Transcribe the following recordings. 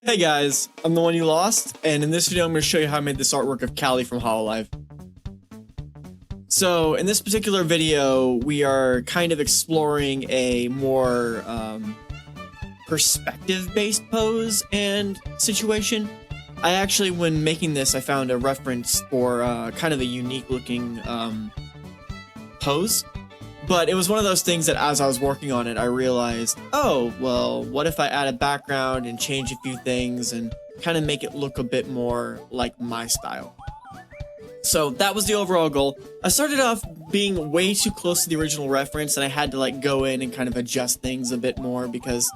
Hey guys, I'm the one you lost, and in this video I'm going to show you how I made this artwork of Callie from Hololive. So in this particular video, we are kind of exploring a more perspective-based pose and situation. I actually, when making this, I found a reference for kind of a unique looking pose. But it was one of those things that as I was working on it, I realized, oh, well, what if I add a background and change a few things and kind of make it look a bit more like my style. So that was the overall goal. I started off being way too close to the original reference, and I had to like go in and kind of adjust things a bit more because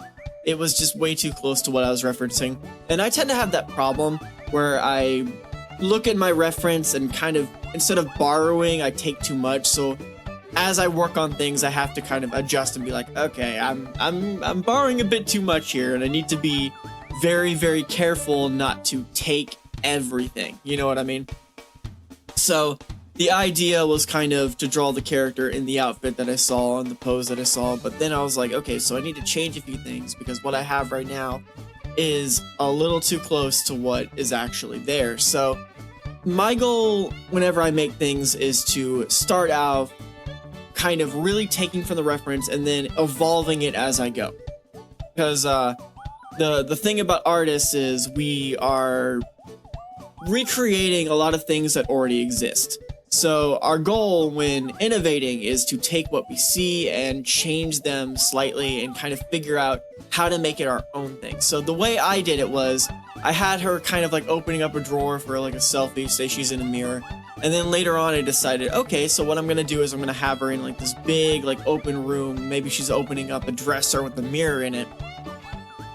it was just way too close to what I was referencing. And I tend to have that problem where I look at my reference and kind of, instead of borrowing, I take too much. So as I work on things, I have to kind of adjust and be like, okay, I'm borrowing a bit too much here, and I need to be very, very careful not to take everything. You know what I mean? So the idea was kind of to draw the character in the outfit that I saw and the pose that I saw, but then I was like, okay, so I need to change a few things because what I have right now is a little too close to what is actually there. So my goal whenever I make things is to start out kind of really taking from the reference and then evolving it as I go. Because the thing about artists is we are recreating a lot of things that already exist. So our goal when innovating is to take what we see and change them slightly and kind of figure out how to make it our own thing. So the way I did it was I had her kind of like opening up a drawer for like a selfie, say she's in a mirror. And then later on I decided, okay, so what I'm going to do is I'm going to have her in like this big like open room. Maybe she's opening up a dresser with a mirror in it.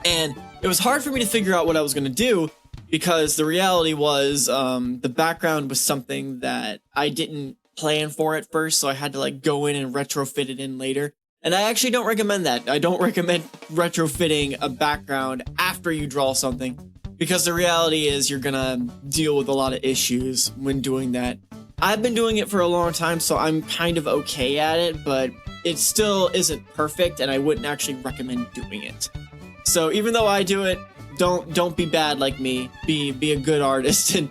And it was hard for me to figure out what I was going to do because the reality was the background was something that I didn't plan for at first. So I had to like go in and retrofit it in later. And I actually don't recommend that. I don't recommend retrofitting a background after you draw something, because the reality is you're gonna deal with a lot of issues when doing that. I've been doing it for a long time, so I'm kind of okay at it, but it still isn't perfect, and I wouldn't actually recommend doing it. So even though I do it, don't be bad like me. Be a good artist and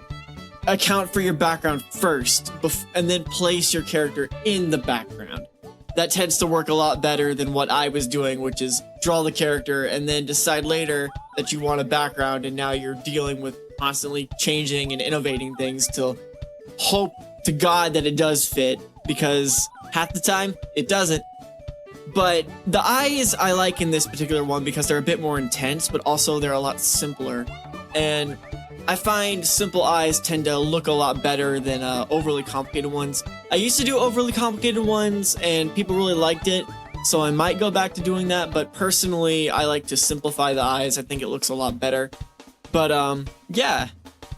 account for your background first, and then place your character in the background. That tends to work a lot better than what I was doing, which is draw the character and then decide later that you want a background, and now you're dealing with constantly changing and innovating things to hope to God that it does fit, because half the time it doesn't. But the eyes I like in this particular one because they're a bit more intense, but also they're a lot simpler. And I find simple eyes tend to look a lot better than overly complicated ones. I used to do overly complicated ones and people really liked it, so I might go back to doing that, but personally I like to simplify the eyes. I think it looks a lot better. But yeah.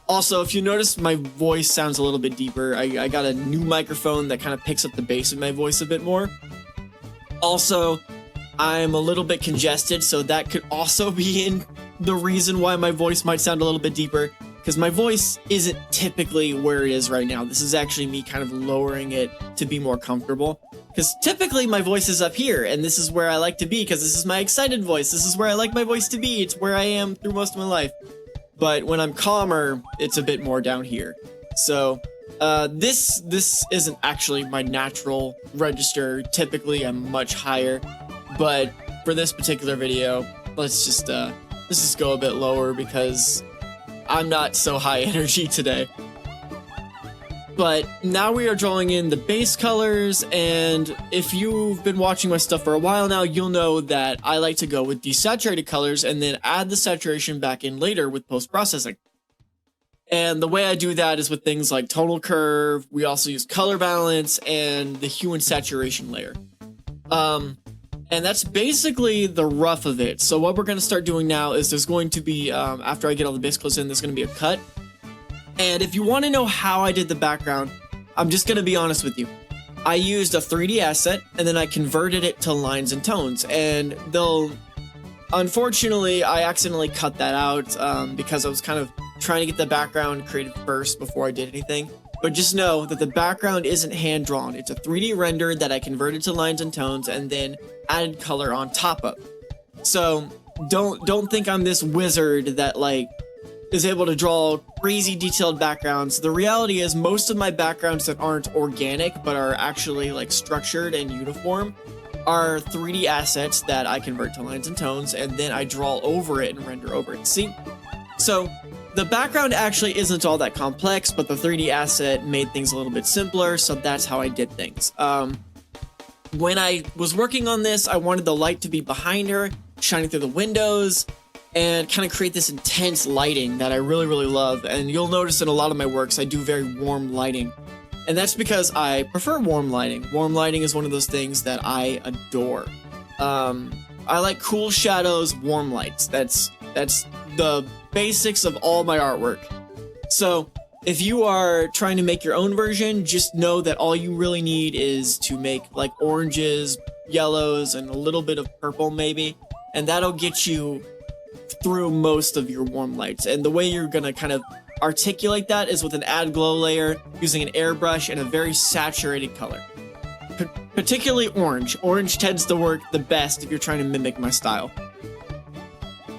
Also, if you notice, my voice sounds a little bit deeper. I got a new microphone that kind of picks up the bass of my voice a bit more. Also, I'm a little bit congested, so that could also be in the reason why my voice might sound a little bit deeper, because my voice isn't typically where it is right now. This is actually me kind of lowering it to be more comfortable, because typically my voice is up here, and this is where I like to be, because this is my excited voice. This is where I like my voice to be. It's where I am through most of my life. But when I'm calmer, it's a bit more down here. So this isn't actually my natural register. Typically I'm much higher, but for this particular video, let's just go a bit lower because I'm not so high energy today. But now we are drawing in the base colors, and if you've been watching my stuff for a while now, you'll know that I like to go with desaturated colors and then add the saturation back in later with post-processing. And the way I do that is with things like tonal curve. We also use color balance and the hue and saturation layer. And that's basically the rough of it. So what we're going to start doing now is there's going to be, after I get all the base colors in, there's going to be a cut. And if you want to know how I did the background, I'm just going to be honest with you. I used a 3D asset, and then I converted it to lines and tones. And unfortunately, I accidentally cut that out because I was kind of trying to get the background created first before I did anything. But just know that the background isn't hand-drawn. It's a 3D render that I converted to lines and tones and then added color on top of. So don't think I'm this wizard that like is able to draw crazy detailed backgrounds. The reality is most of my backgrounds that aren't organic but are actually like structured and uniform are 3D assets that I convert to lines and tones, and then I draw over it and render over it. See? So the background actually isn't all that complex, but the 3D asset made things a little bit simpler, so that's how I did things. When I was working on this, I wanted the light to be behind her, shining through the windows, and kind of create this intense lighting that I really, really love. And you'll notice in a lot of my works, I do very warm lighting. And that's because I prefer warm lighting. Warm lighting is one of those things that I adore. I like cool shadows, warm lights. That's the basics of all my artwork. So if you are trying to make your own version, just know that all you really need is to make like oranges, yellows, and a little bit of purple maybe. And that'll get you through most of your warm lights. And the way you're gonna kind of articulate that is with an add glow layer using an airbrush and a very saturated color. Particularly orange. Orange tends to work the best if you're trying to mimic my style.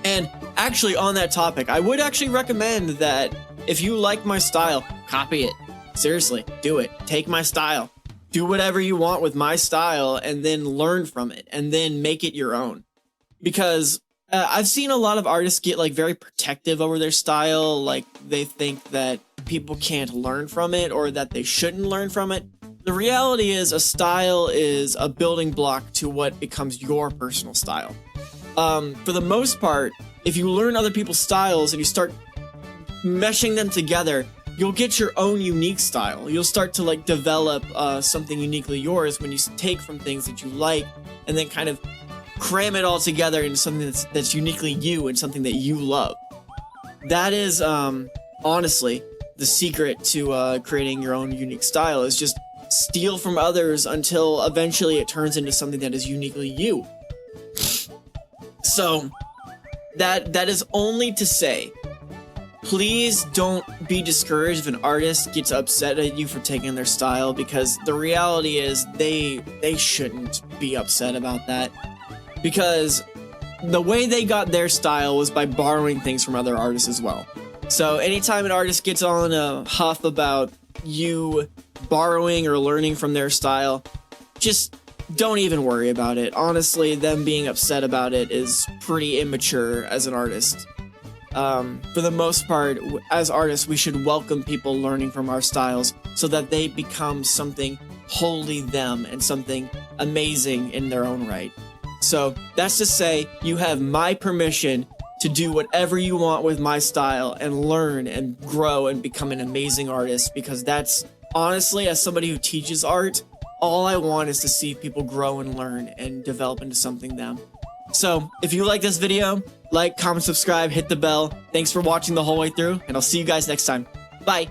And actually on that topic, I would actually recommend that if you like my style, copy it. Seriously, do it. Take my style. Do whatever you want with my style and then learn from it and then make it your own. Because I've seen a lot of artists get like very protective over their style, like they think that people can't learn from it or that they shouldn't learn from it. The reality is a style is a building block to what becomes your personal style. For the most part, if you learn other people's styles and you start meshing them together, you'll get your own unique style. You'll start to like develop something uniquely yours when you take from things that you like and then kind of cram it all together into something that's uniquely you and something that you love. That is honestly the secret to creating your own unique style, is just steal from others until eventually it turns into something that is uniquely you. So that is only to say, please don't be discouraged if an artist gets upset at you for taking their style, because the reality is they shouldn't be upset about that. Because the way they got their style was by borrowing things from other artists as well. So anytime an artist gets on a huff about you borrowing or learning from their style, just don't even worry about it. Honestly, them being upset about it is pretty immature as an artist. For the most part, as artists, we should welcome people learning from our styles so that they become something wholly them and something amazing in their own right. So that's to say, you have my permission to do whatever you want with my style and learn and grow and become an amazing artist, because that's honestly, as somebody who teaches art, all I want is to see people grow and learn and develop into something them. So if you like this video, like, comment, subscribe, hit the bell. Thanks for watching the whole way through, and I'll see you guys next time. Bye.